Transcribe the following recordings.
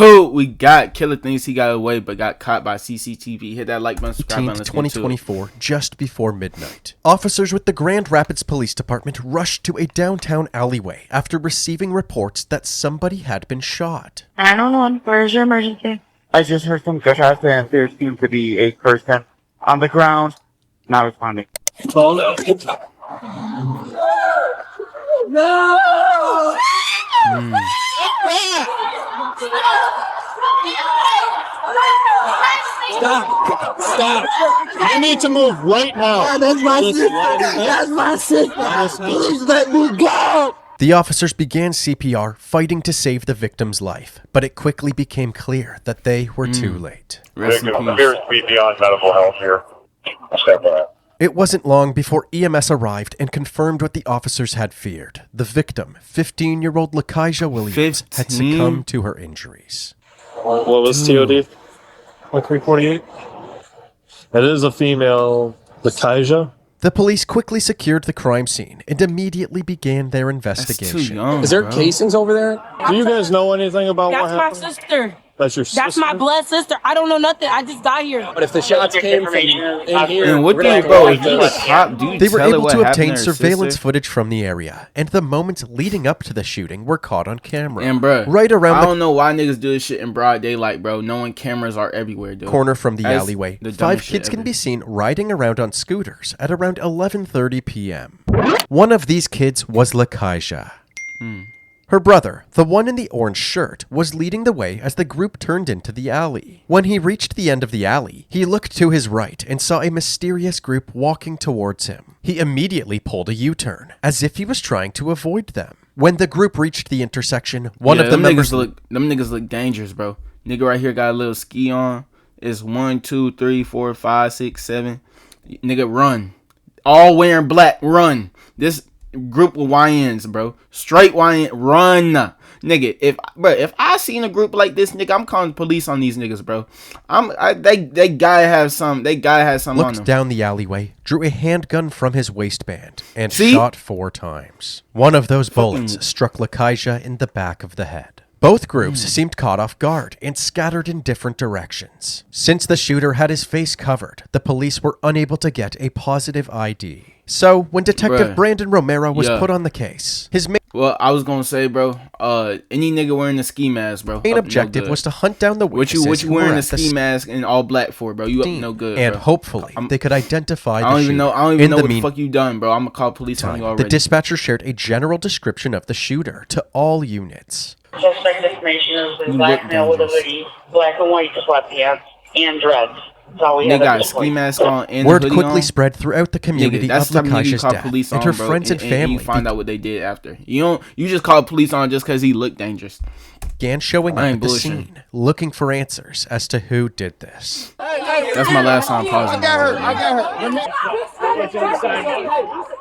We got Killer thinks he got away, but got caught by CCTV. Hit that like button, subscribe button. 2024, just before midnight. Officers with the Grand Rapids Police Department rushed to a downtown alleyway after receiving reports that somebody had been shot. 911, where's your emergency? I just heard some gunshots and there seems to be a person on the ground not responding. Oh no. No! Stop. You need to move right now. That's my sister. That's my sister. Please let me go. The officers began CPR, fighting to save the victim's life, but it quickly became clear that they were too late. Rest in peace. Appears to be beyond medical help here. Step by. It wasn't long before EMS arrived and confirmed what the officers had feared. The victim, 15-year-old Lakijah Williams, had succumbed to her injuries. What was TOD? 348. That is a female Lakijah. The police quickly secured the crime scene and immediately began their That's investigation. too young, Is there bro. casings over there? Do you guys know anything about what That's my happened? sister. That's your sister? That's my blood sister. I don't know nothing. I just got here. But if the shots came from in here, And what we're do you, not bro? gonna If you like a this. cop, do you They were tell her able what to happened obtain to her surveillance sister? footage from the area, and the moments leading up to the shooting were caught on camera. And bro, right around I the don't know why niggas do this shit in broad daylight, bro. Knowing cameras are everywhere, dude. corner from the That's alleyway, the dumbest 5 shit kids can ever. be seen riding around on scooters at around 11:30 p.m. One of these kids was Lakijah. Her brother, the one in the orange shirt, was leading the way as the group turned into the alley. When he reached the end of the alley, he looked to his right and saw a mysterious group walking towards him. He immediately pulled a U-turn, as if he was trying to avoid them. When the group reached the intersection, one of the them members... niggas look dangerous, bro. Nigga right here got a little ski on. It's 1, 2, 3, 4, 5, 6, 7. Nigga, run. All wearing black, run. This group of YNs, bro. Straight YN, run. Nigga, if I seen a group like this, nigga, I'm calling the police on these niggas, bro. They gotta have some on them. looked down the alleyway, drew a handgun from his waistband, and See? shot 4 times. One of those bullets struck Lakijah in the back of the head. Both groups seemed caught off guard and scattered in different directions. Since the shooter had his face covered, the police were unable to get a positive ID. So, when Detective Bruh. Brandon Romero was Yeah. put on the case, his Well, I was gonna say, bro, any nigga wearing a ski mask, bro. main up no objective good. was to hunt down the What witnesses you who were wearing a at the ski mask and all black for, bro? You up scene, no good, and bro. hopefully they could identify I the don't even know. I don't even In know the what the fuck you done, bro. I'm gonna call police on you meantime, already. the dispatcher shared a general description of the shooter to all units. Suspect information is a You black look male with a dangerous. hoodie, black and white sweatpants, and dreads. That's all we They have at got a this ski point. mask on and Word a hoodie quickly on. spread throughout the community Nigga, that's of the type of nigga you Lakijah's call death, police and on, her bro, friends and you family find out what they did after. You just call police on just because he looked dangerous. began showing up I ain't at the bullshitting. scene, looking for answers as to who did this. That's my last time pausing.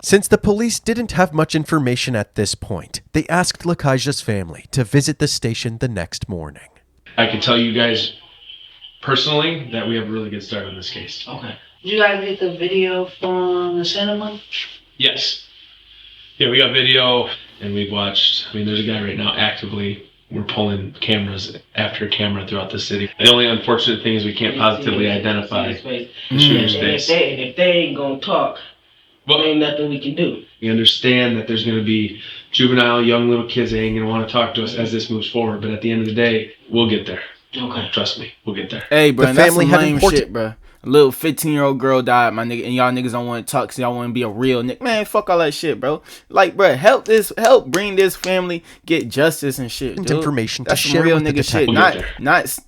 Since the police didn't have much information at this point, they asked Lakijah's family to visit the station the next morning. I can tell you guys personally that we have a really good start on this case. Okay. Did you guys get the video from the cinema? Yes. Yeah, we got video and we've watched. I mean, there's a guy right now actively. We're pulling cameras after camera throughout the city. The only unfortunate thing is we can't positively identify the shooter's face. If they ain't gonna talk, Well, ain't nothing we can do. we understand that there's going to be juvenile, young little kids that ain't going to want to talk to us as this moves forward. But at the end of the day, we'll get there. Okay. Trust me, we'll get there. Hey, bro, The that's family some had lame important- shit, bro. A little 15-year-old girl died, my nigga, and y'all niggas don't want to talk because y'all want to be a real nigga. Man, fuck all that shit, bro. Like, bro, help bring this family get justice and shit, dude. Information to That's some share real with the nigga shit. detective. Not,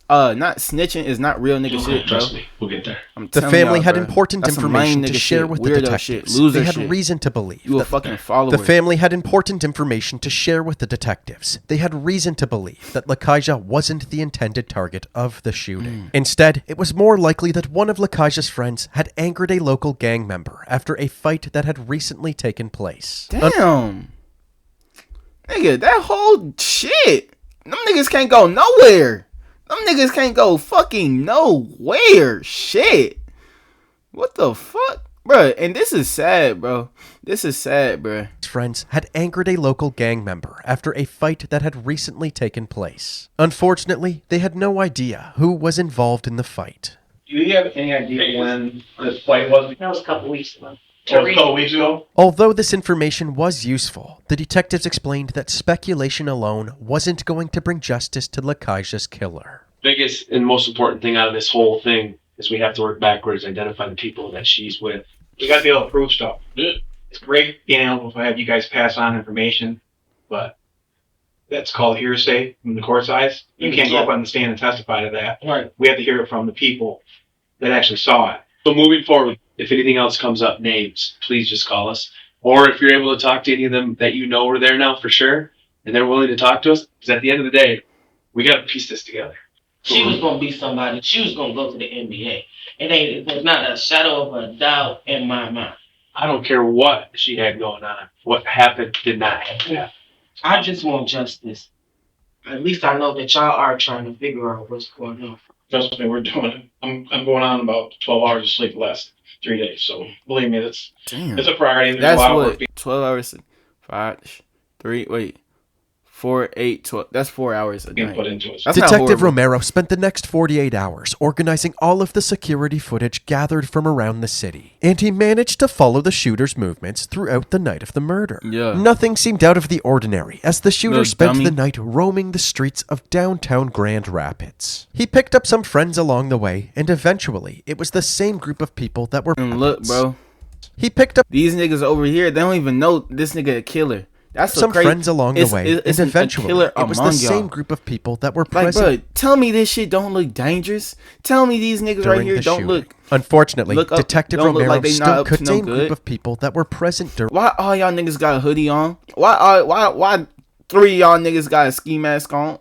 We'll get not snitching is not real nigga shit, bro. Trust me, we'll get there. I'm The telling family y'all, had bro. important That's some information lame to nigga share shit, with the weirdo detectives. shit, loser They had shit. reason to believe You a that fucking follower. the family had important information to share with the detectives. They had reason to believe that Lakijah wasn't the intended target of the shooting. Instead, it was more likely that one of Lakijah's friends had angered a local gang member after a fight that had recently taken place. Damn. Nigga, that whole shit. Them niggas can't go nowhere. Them niggas can't go fucking nowhere. Shit. What the fuck? Bro, and this is sad, bro. This is sad, bro. Friends had angered a local gang member after a fight that had recently taken place. Unfortunately, they had no idea who was involved in the fight. Do you have any idea when this fight was? That was a couple weeks ago. It was a couple weeks ago? Although this information was useful, the detectives explained that speculation alone wasn't going to bring justice to Lakaija's killer. Biggest and most important thing out of this whole thing is we have to work backwards, identify the people that she's with. You gotta be able to prove stuff. It's great being able to have you guys pass on information, but that's called hearsay from the court's eyes. You can't go up on the stand and testify to that. Right. We have to hear it from the people that actually saw it. So moving forward, if anything else comes up, names, please just call us. Or if you're able to talk to any of them that you know are there now for sure, and they're willing to talk to us, because at the end of the day, we got to piece this together. She was going to be somebody. She was going to go to the NBA. There's not a shadow of a doubt in my mind. I don't care what she had going on. What happened did not happen. I just want justice. At least I know that y'all are trying to figure out what's going on. Trust me, we're doing it. I'm going on about 12 hours of sleep the last 3 days, so believe me, it's a priority. There's That's a lot of what work. 12 hours, 5, 3, wait, 4, 8, 12. That's 4 hours a Being night. put into it. That's not Detective horrible. Romero spent the next 48 hours organizing all of the security footage gathered from around the city, and he managed to follow the shooter's movements throughout the night of the murder. Yeah. Nothing seemed out of the ordinary as the shooter Little spent dummy. the night roaming the streets of downtown Grand Rapids. He picked up some friends along the way, and eventually it was the same group of people that were And look, bro, He picked up these niggas over here, they don't even know this nigga a killer. That's some crazy. friends along the way, it's and a eventually killer it was the among same y'all. group of people that were Like, present bro, tell me this shit don't look dangerous. Tell me these niggas right during here the don't shooting. look. Unfortunately, look up- Detective don't look Romero like they not still up to could no name group good. of people that were present during. Why all y'all niggas got a hoodie on? Why 3 of y'all niggas got a ski mask on?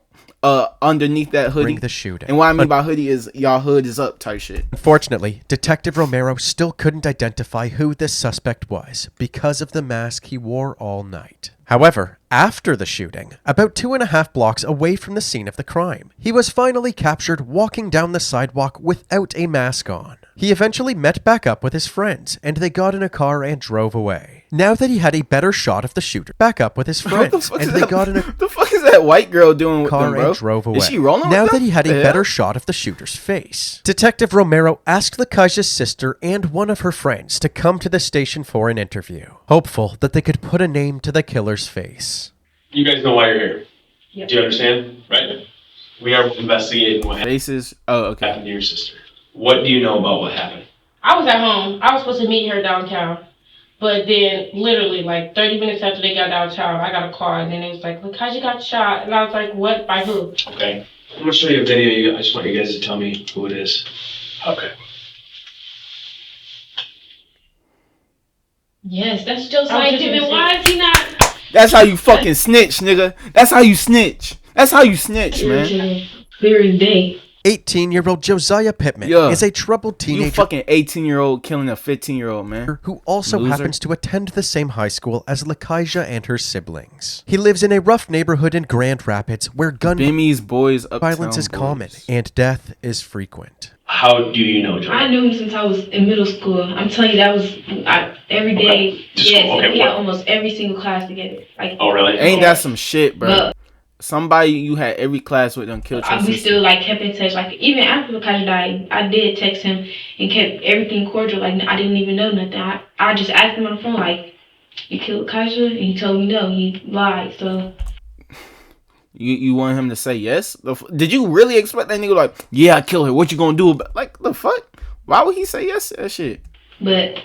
Underneath that hoodie. The shooting. And what I mean by hoodie is y'all hood is up type shit. Unfortunately, Detective Romero still couldn't identify who this suspect was because of the mask he wore all night. However, after the shooting, about 2.5 blocks away from the scene of the crime, he was finally captured walking down the sidewalk without a mask on. He eventually met back up with his friends, and they got in a car and drove away. Now that he had a better shot of the shooter, back up with his What the friends, fuck and is they that? got in a The fuck is that white girl doing with car them, bro? and drove away. Is she rolling now with that them? he had a The better hell? shot of the shooter's face, Detective Romero asked Lakaija's sister and one of her friends to come to the station for an interview, hopeful that they could put a name to the killer's face. You guys know why you're here. Yep. Do you understand? Right. We are investigating what Faces. Oh, okay. happened to your sister. What do you know about what happened? I was at home. I was supposed to meet her downtown. But then, literally, like 30 minutes after they got downtown, I got a call, and then it was like, Lakaija got shot. And I was like, what? By who? Okay. I'm gonna show you a video. I just want you guys to tell me who it is. Okay. Yes, that's just like him. And why is he not? That's how you fucking snitch, nigga. That's how you snitch. That's how you snitch, man. Very day. 18-year-old Josiah Pittman Yeah. is a troubled You teenager fucking 18-year-old killing a 15-year-old, man. who also Loser. happens to attend the same high school as Lakaija and her siblings. He lives in a rough neighborhood in Grand Rapids where gun Bimmy's boys, uptown violence is boys. common and death is frequent. How do you know Joy? I knew him since I was in middle school. I'm telling you, that was every day. Just- Yes, okay, we had what- almost every single class together. Like, Oh, really? Ain't that some shit, bro? But Somebody you had every class with them killed your we sister. still like kept in touch. Like even after Lakaija died, I did text him and kept everything cordial. Like I didn't even know nothing. I just asked him on the phone, like, "You killed Lakaija?" And he told me no. He lied. So You want him to say yes? Did you really expect that nigga like, yeah, I killed her. What you gonna do about like the fuck? Why would he say yes to that shit? but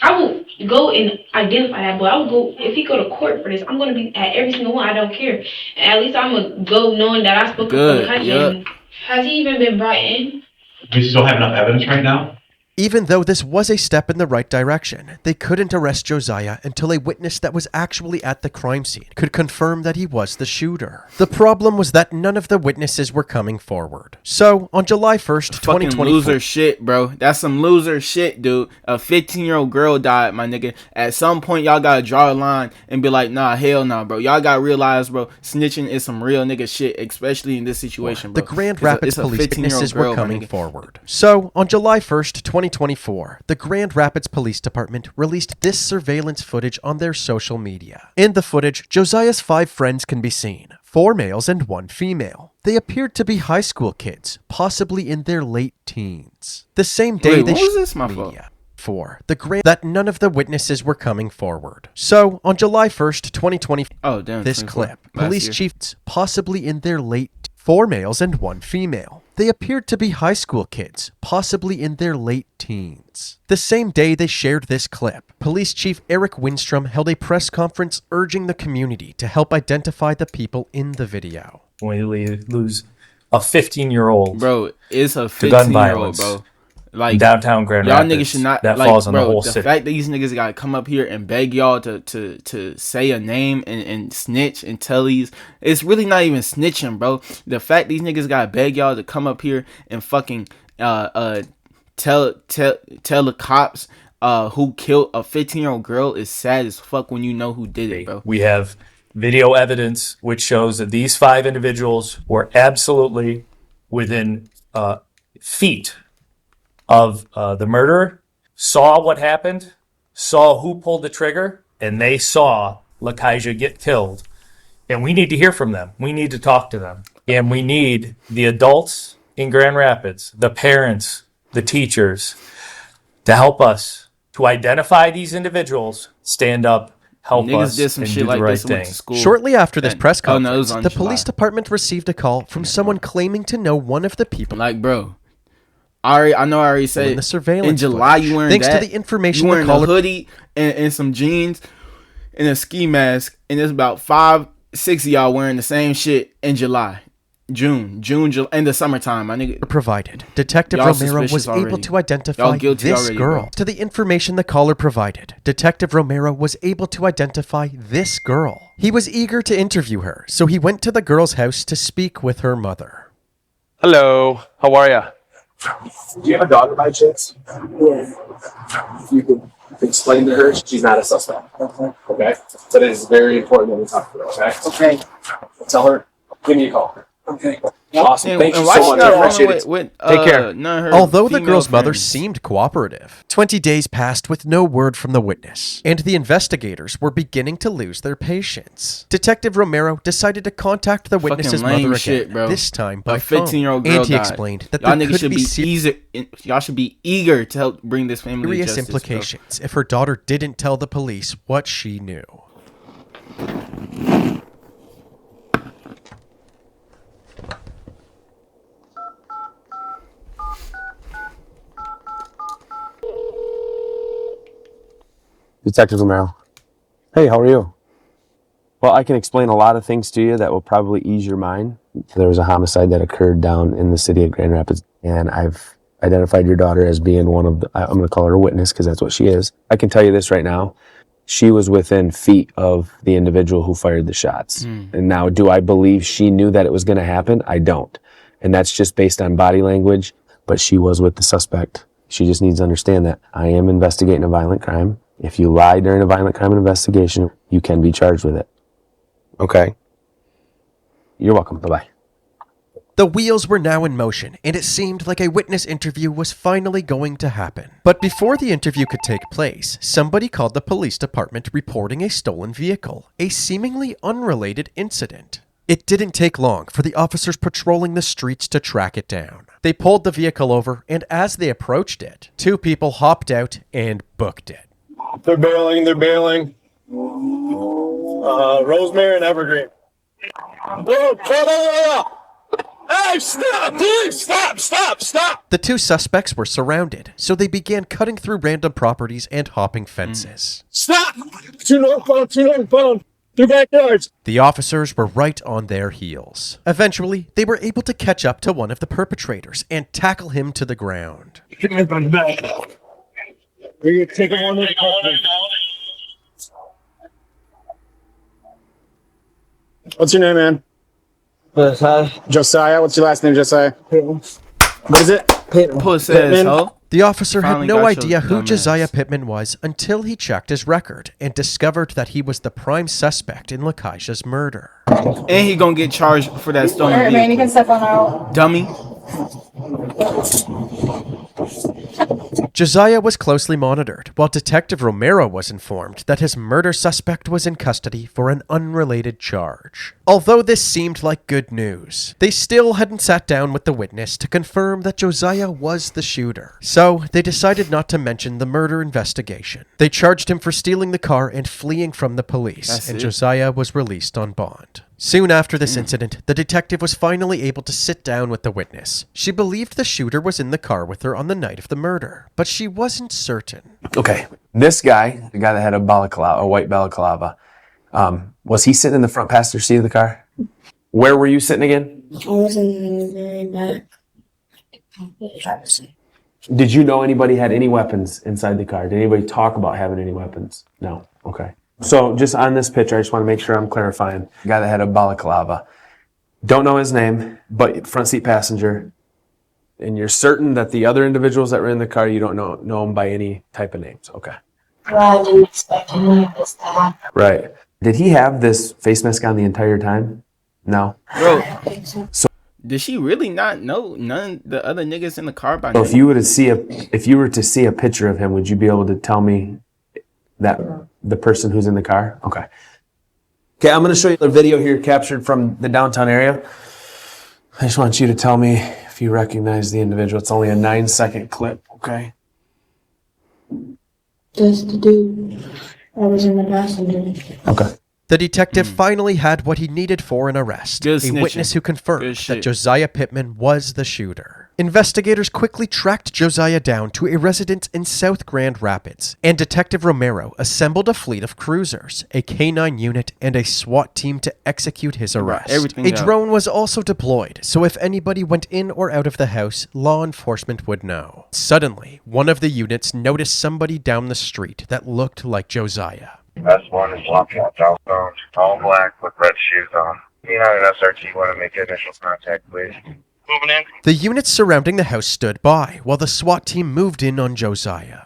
I will go and identify that, but I will go, if he go to court for this, I'm going to be at every single one. I don't care. And at least I'm going to go knowing that I spoke to Good, Lakaija. yeah. Has he even been brought in? Do we still have enough evidence right now? Even though this was a step in the right direction, they couldn't arrest Josiah until a witness that was actually at the crime scene could confirm that he was the shooter. The problem was that none of the witnesses were coming forward. So, on July 1st, Fucking 2024, loser shit, bro. That's some loser shit, dude. A 15-year-old girl died, my nigga. At some point, y'all gotta draw a line and be like, nah, hell nah, bro. Y'all gotta realize, bro, snitching is some real nigga shit, especially in this situation, bro. the Grand It's a Rapids police 15-year-old witnesses girl, were my coming nigga. forward. So, on July 1st, 2024, the Grand Rapids Police Department released this surveillance footage on their social media. In the footage, Josiah's 5 friends can be seen, 4 males and 1 female. They appeared to be high school kids, possibly in their late teens. The same day Wait, they what was this, my fault? for the grand that none of the witnesses were coming forward. So, on July 1st, 2020, this 24, clip, last police year. chiefs, possibly in their late 4 males and 1 female. They appeared to be high school kids, possibly in their late teens. The same day they shared this clip, Police Chief Eric Windstrom held a press conference urging the community to help identify the people in the video. We lose a 15-year-old, bro, it's a to gun 15-year-old, violence, bro. Like, downtown Grand y'all Rapids. niggas should not. That like, falls on bro, the whole the city. fact that these niggas gotta come up here and beg y'all to say a name and snitch and tell these, it's really not even snitching, bro. The fact these niggas gotta beg y'all to come up here and fucking tell the cops who killed a 15-year-old girl is sad as fuck when you know who did it, bro. We have video evidence which shows that these 5 individuals were absolutely within feet of the murderer, saw what happened, saw who pulled the trigger, and they saw Lakaija get killed. And we need to hear from them. We need to talk to them. And we need the adults in Grand Rapids, the parents, the teachers, to help us to identify these individuals, stand up, help Niggas us, did some and shit do like the right this and went thing. to school. Shortly after this press Oh, no, it conference, was on the July. police department received a call from someone claiming to know one of the people. Like, bro, I know I already said in the surveillance in July footage. you wearing Thanks that, to the information you wearing the caller a hoodie and some jeans and a ski mask, and there's about 5-6 of y'all wearing the same shit in July. June, July, in the summertime, my nigga. provided. Detective Y'all Romero was suspicious able already. to identify Y'all guilty this already, girl. bro. To the information the caller provided, Detective Romero was able to identify this girl. He was eager to interview her, so he went to the girl's house to speak with her mother. Hello, how are ya? Do you have a daughter by chance? Yeah. If you could explain to her, she's not a suspect. Okay. But it is very important that we talk to her, okay? Okay. Tell her, give me a call. Okay. Awesome. Thank you why so she much. not I rolling appreciate it. with, Take care. none of her Although the female girl's mother friends. seemed cooperative, 20 days passed with no word from the witness, and the investigators were beginning to lose their patience. Detective Romero decided to contact the witness's Fucking lame mother again, shit, bro. this time by a phone. 15-year-old girl And he died. explained that y'all there niggas could should be y'all should be eager to help bring this family to serious justice, bro. implications if her daughter didn't tell the police what she knew. Detective Romero. Hey, how are you? Well, I can explain a lot of things to you that will probably ease your mind. There was a homicide that occurred down in the city of Grand Rapids, and I've identified your daughter as being one of the, I'm going to call her a witness because that's what she is. I can tell you this right now. She was within feet of the individual who fired the shots. And now, do I believe she knew that it was going to happen? I don't. And that's just based on body language, but she was with the suspect. She just needs to understand that I am investigating a violent crime. If you lie during a violent crime investigation, you can be charged with it. Okay? You're welcome. Bye-bye. The wheels were now in motion, and it seemed like a witness interview was finally going to happen. But before the interview could take place, somebody called the police department reporting a stolen vehicle, a seemingly unrelated incident. It didn't take long for the officers patrolling the streets to track it down. They pulled the vehicle over, and as they approached it, 2 people hopped out and booked it. They're bailing. Rosemary and Evergreen. Whoa. Hey, stop! Please, stop! The 2 suspects were surrounded, so they began cutting through random properties and hopping fences. Stop! 2 northbound. 2 backyards. The officers were right on their heels. Eventually, they were able to catch up to one of the perpetrators and tackle him to the ground. Get me on the back. We're gonna take him on the property. What's your name, man? Josiah. What's your last name, Josiah? What is it? Pussy asshole. The officer had Finally no got idea your who dumb Josiah ass. Pittman was until he checked his record and discovered that he was the prime suspect in Lakaisha's murder. And he gonna get charged for that stolen Alright, man, you vehicle. can step on out. Dummy. Josiah was closely monitored, while Detective Romero was informed that his murder suspect was in custody for an unrelated charge. Although this seemed like good news, they still hadn't sat down with the witness to confirm that Josiah was the shooter. So they decided not to mention the murder investigation. They charged him for stealing the car and fleeing from the police, and Josiah was released on bond. Soon after this incident, the detective was finally able to sit down with the witness. She believed the shooter was in the car with her on the night of the murder, but she wasn't certain. Okay, this guy, the guy that had a balaclava, a white balaclava, was he sitting in the front passenger seat of the car? Where were you sitting again? I was in the very back. Driver's seat. Did you know anybody had any weapons inside the car? Did anybody talk about having any weapons? No. Okay. So just on this picture, I just want to make sure I'm clarifying. The guy that had a balaclava. Don't know his name, but front seat passenger. And you're certain that the other individuals that were in the car, you don't know them by any type of names. Okay. Well, I didn't expect any of this to happen. Right. Did he have this face mask on the entire time? No. Bro, So did she really not know none of the other niggas in the car by So name? if you were to see a picture of him, would you be able to tell me that the person who's in the car? Okay. Okay, I'm going to show you a video here captured from the downtown area. I just want you to tell me if you recognize the individual. It's only a 9-second clip, okay? Just the dude. I was in the passenger. Okay. The detective finally had what he needed for an arrest, Good a snitching. witness who confirmed Good that shit. Josiah Pittman was the shooter. Investigators quickly tracked Josiah down to a residence in South Grand Rapids, and Detective Romero assembled a fleet of cruisers, a K-9 unit, and a SWAT team to execute his arrest. everything A out. drone was also deployed, so if anybody went in or out of the house, law enforcement would know. Suddenly, one of the units noticed somebody down the street that looked like Josiah. S1 is walking out southbound, all black with red shoes on. P9 and SRT want to make initial contact, please. Moving in. The units surrounding the house stood by while the SWAT team moved in on Josiah.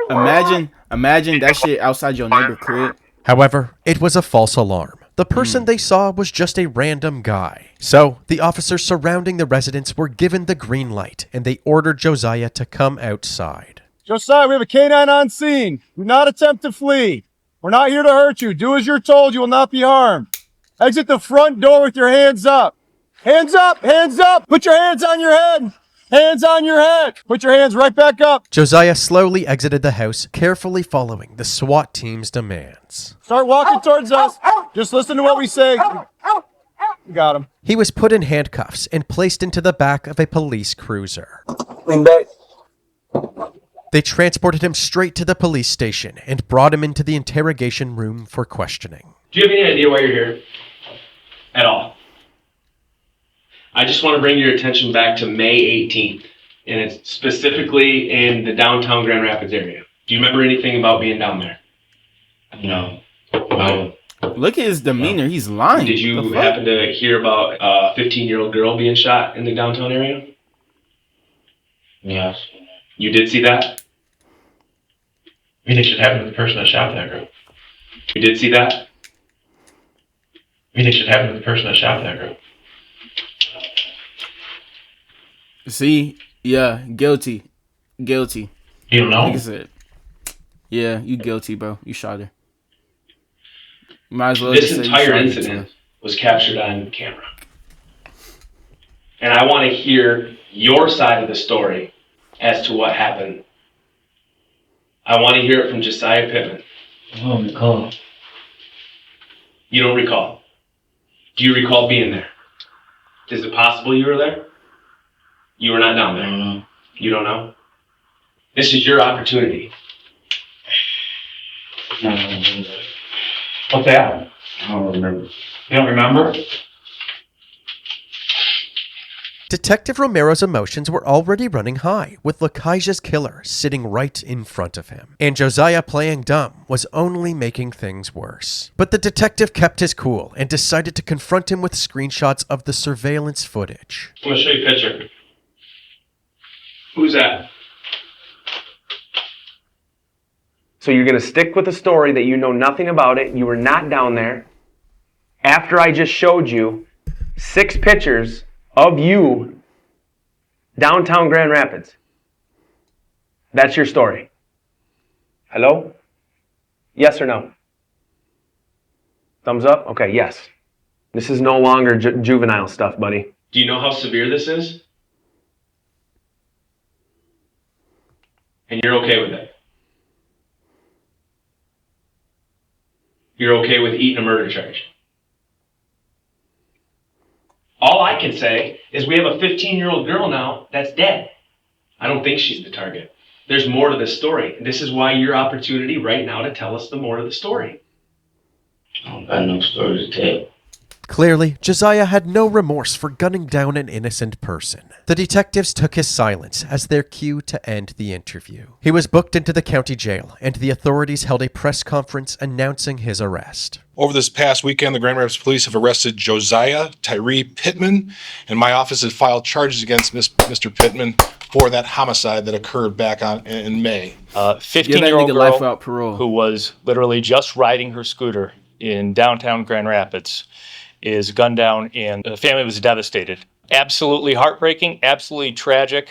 Imagine that shit outside your neighbor crib. However, it was a false alarm. The person they saw was just a random guy. So, the officers surrounding the residence were given the green light, and they ordered Josiah to come outside. Josiah, we have a K-9 on scene. Do not attempt to flee. We're not here to hurt you. Do as you're told. You will not be harmed. Exit the front door with your hands up. Hands up! Hands up! Put your hands on your head! Hands on your head! Put your hands right back up! Josiah slowly exited the house, carefully following the SWAT team's demands. Start walking towards us. Just listen to what we say. You got him. He was put in handcuffs and placed into the back of a police cruiser. Lean back. They transported him straight to the police station and brought him into the interrogation room for questioning. Do you have any idea why you're here? At all? I just want to bring your attention back to May 18th, and it's specifically in the downtown Grand Rapids area. Do you remember anything about being down there? No. Look at his demeanor. He's lying. Did you happen to hear about a 15-year-old girl being shot in the downtown area? Yes. You did see that? I mean, it should happen to the person that shot that girl. You did see that? I mean, it should happen to the person that shot that girl. See? Yeah, guilty. Guilty. You don't know? Like I said. Yeah, you guilty, bro. You shot her. Might as well This just say you entire shot her, incident was captured on camera. And I want to hear your side of the story as to what happened. I want to hear it from Josiah Pittman. I don't recall. You don't recall? Do you recall being there? Is it possible you were there? You were not down there? I don't know. You don't know? This is your opportunity. What's that? I don't remember. You don't remember? Detective Romero's emotions were already running high, with Lakaija's killer sitting right in front of him. And Josiah playing dumb was only making things worse. But the detective kept his cool and decided to confront him with screenshots of the surveillance footage. I'm going to show you a picture. Who's that? So you're going to stick with a story that you know nothing about it. You were not down there. After I just showed you 6 pictures of you Downtown Grand Rapids. That's your story. Hello? Yes or no? Thumbs up? Okay, yes. This is no longer juvenile stuff, buddy. Do you know how severe this is? And you're okay with it? You're okay with eating a murder charge? All I can say is we have a 15-year-old girl now that's dead. I don't think she's the target. There's more to this story. This is why your opportunity right now to tell us the more of the story. I don't got no story to tell. Clearly, Josiah had no remorse for gunning down an innocent person. The detectives took his silence as their cue to end the interview. He was booked into the county jail, and the authorities held a press conference announcing his arrest. Over this past weekend, the Grand Rapids Police have arrested Josiah Tyree Pittman, and my office has filed charges against Mr. Pittman for that homicide that occurred back in May. 15-year-old girl who was literally just riding her scooter in downtown Grand Rapids is gunned down, and the family was devastated. Absolutely heartbreaking, absolutely tragic,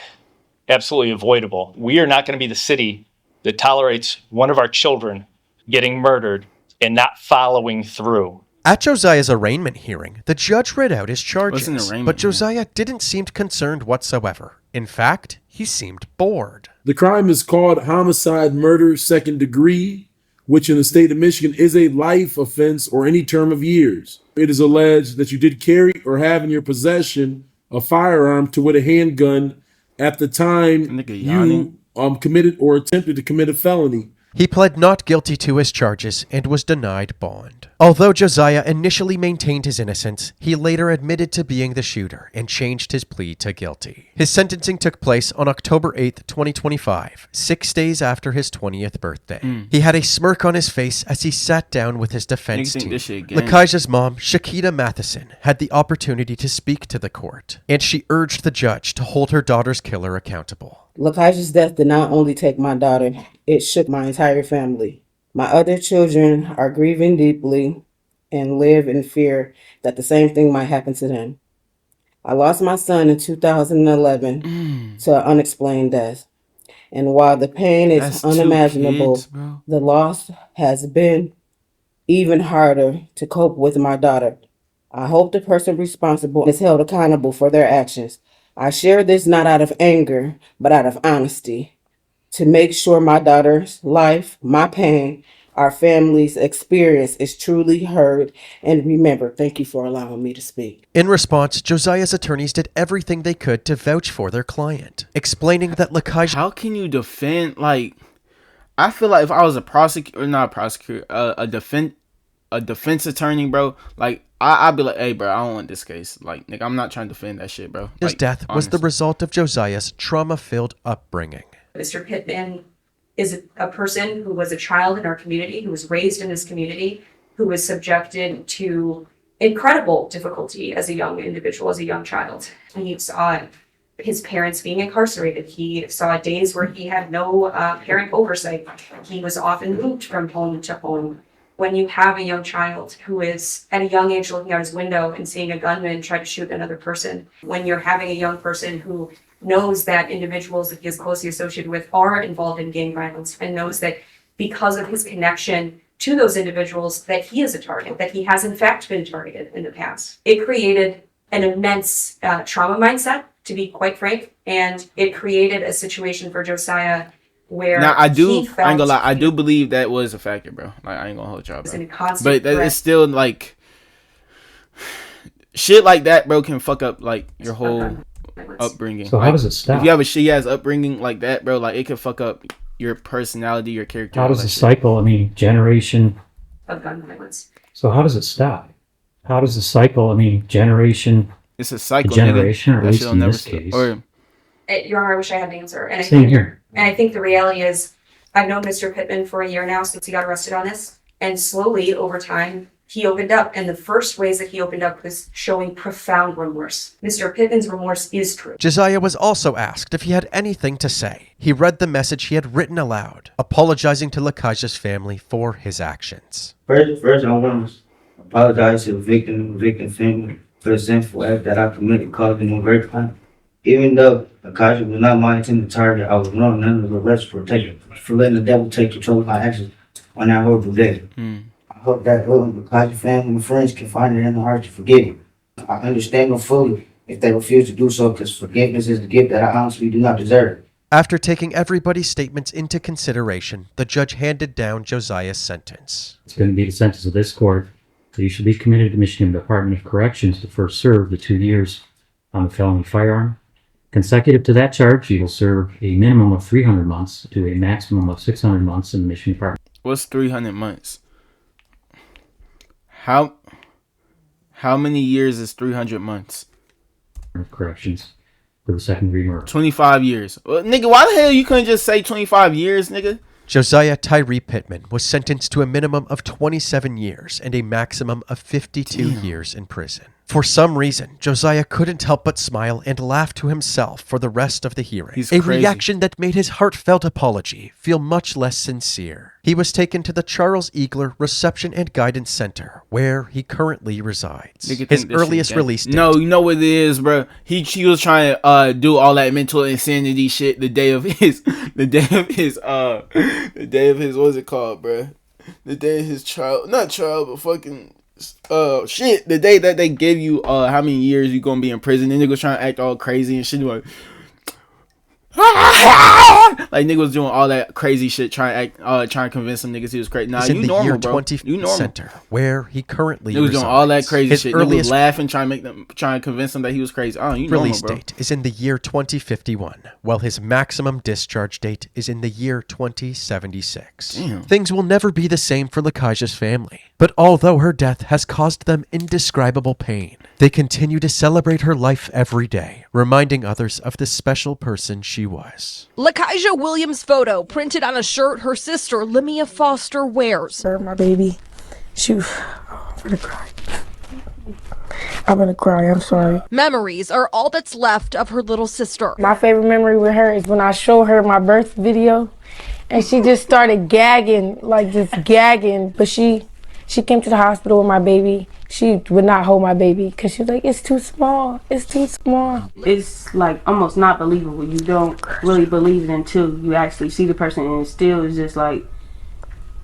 absolutely avoidable. We are not going to be the city that tolerates one of our children getting murdered and not following through. At Josiah's arraignment hearing, the judge read out his charges, Wasn't arraignment, but Josiah didn't seem concerned whatsoever. In fact, he seemed bored. The crime is called homicide, murder, second degree, which in the state of Michigan is a life offense or any term of years. It is alleged that you did carry or have in your possession a firearm to with a handgun at the time you committed or attempted to commit a felony. He pled not guilty to his charges and was denied bond. Although Josiah initially maintained his innocence, he later admitted to being the shooter and changed his plea to guilty. His sentencing took place on October 8th, 2025, 6 days after his 20th birthday. He had a smirk on his face as he sat down with his defense team. Lakaija's mom, Shakita Matheson, had the opportunity to speak to the court, and she urged the judge to hold her daughter's killer accountable. Lakaija's death did not only take my daughter, it shook my entire family. My other children are grieving deeply and live in fear that the same thing might happen to them. I lost my son in 2011 to an unexplained death. And while the pain is unimaginable, the loss has been even harder to cope with my daughter. I hope the person responsible is held accountable for their actions. I share this not out of anger, but out of honesty, to make sure my daughter's life, my pain, our family's experience is truly heard and remembered. Thank you for allowing me to speak. In response, Josiah's attorneys did everything they could to vouch for their client, explaining that Lakaija... How can you defend, I feel like if I was a defense attorney, bro, I'd be like, hey, bro, I don't want this case. Nigga, I'm not trying to defend that shit, bro. His death was the result of Josiah's trauma-filled upbringing. Mr. Pittman is a person who was a child in our community, who was raised in this community, who was subjected to incredible difficulty as a young individual, as a young child. He saw his parents being incarcerated. He saw days where he had no parent oversight. He was often moved from home to home. When you have a young child who is at a young age looking out his window and seeing a gunman try to shoot another person, when you're having a young person who knows that individuals that he is closely associated with are involved in gang violence and knows that because of his connection to those individuals that he is a target, that he has in fact been targeted in the past. It created an immense trauma mindset, to be quite frank, and it created a situation for Josiah where I ain't gonna lie, I do believe that was a factor, bro. I ain't gonna hold y'all, bro. But it's still shit like that, bro, can fuck up your whole upbringing. So how does it stop? If you have a shitty ass upbringing like that, bro, it can fuck up your personality, your character. How does the cycle, generation of gun violence? So how does it stop? How does the cycle, generation? It's a cycle, generation, nigga. Or at least in this case. Your Honor, I wish I had an answer. And Same here. And I think the reality is, I've known Mr. Pittman for a year now since he got arrested on this. And slowly, over time, he opened up. And the first ways that he opened up was showing profound remorse. Mr. Pittman's remorse is true. Josiah was also asked if he had anything to say. He read the message he had written aloud, apologizing to Lakaija's family for his actions. First, I want to apologize to the victim family for the sinful act that I committed, causing them great pain. Even though Akaja was not my intended target, I was known none of the arrest for letting the devil take control of my actions on that horrible day. I hope that Akaja family and friends can find it in their heart to forgive me. I understand them fully if they refuse to do so, because forgiveness is the gift that I honestly do not deserve. After taking everybody's statements into consideration, the judge handed down Josiah's sentence. It's going to be the sentence of this court that you should be committed to the Michigan Department of Corrections to first serve the 2 years on the felony firearm. Consecutive to that charge, you will serve a minimum of 300 months to a maximum of 600 months in the Michigan Department. What's 300 months? How many years is 300 months? Of Corrections for the second-degree murder. 25 years. Well, nigga, why the hell you couldn't just say 25 years, nigga? Josiah Tyree Pittman was sentenced to a minimum of 27 years and a maximum of 52 years in prison. For some reason, Josiah couldn't help but smile and laugh to himself for the rest of the hearing. He's a crazy. reaction that made his heartfelt apology feel much less sincere. He was taken to the Charles Eagler Reception and Guidance Center, where he currently resides. Nigga His think this earliest shit release date. No, you know what it is, bro. He was trying to do all that mental insanity shit the day of his what's it called, bro? The day of his trial, not trial, but fucking shit. The day that they give you how many years you gonna be in prison, and nigga was trying to act all crazy and shit like nigga was doing all that crazy shit, trying to convince some niggas he was crazy. Nah, is you in the normal, year bro. 20 You normal. Center, where he currently He was resides. doing all that crazy His shit. He was earliest laughing, trying to convince them that he was crazy. Oh, you release normal, bro. date is in the year 2051, while his maximum discharge date is in the year 2076. Damn. Things will never be the same for Lakaja's family, but although her death has caused them indescribable pain, they continue to celebrate her life every day, reminding others of the special person she was. Lakaja Williams' photo printed on a shirt her sister Lemia Foster wears. My baby, I'm gonna cry. I'm gonna cry, I'm sorry. Memories are all that's left of her little sister. My favorite memory with her is when I show her my birth video and she just started gagging, but she came to the hospital with my baby. She would not hold my baby because she was like, it's too small. It's too small. It's like almost not believable. You don't really believe it until you actually see the person, and it still is just like,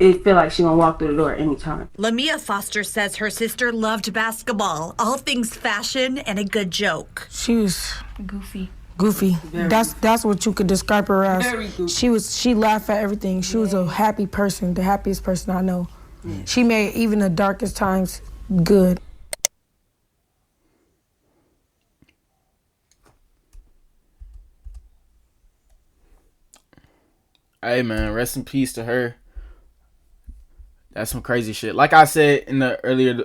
it feel like she gonna walk through the door anytime. Lemia Foster says her sister loved basketball, all things fashion, and a good joke. She was goofy. That's what you could describe her as. Very goofy. She laughed at everything. She was a happy person, the happiest person I know. She made even the darkest times good. Hey man, rest in peace to her. That's some crazy shit. Like I said in the earlier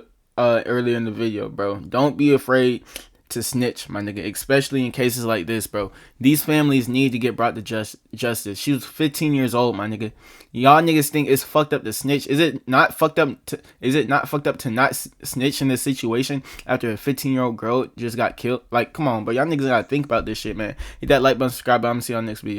in the video, bro, don't be afraid to snitch, my nigga, especially in cases like this, bro. These families need to get brought to justice. She was 15 years old, my nigga. Y'all niggas think it's fucked up to snitch. Is it not fucked up to not snitch in this situation after a 15-year-old girl just got killed? Like, come on, bro. Y'all niggas gotta think about this shit, man. Hit that like button, subscribe, I'm gonna see y'all next video.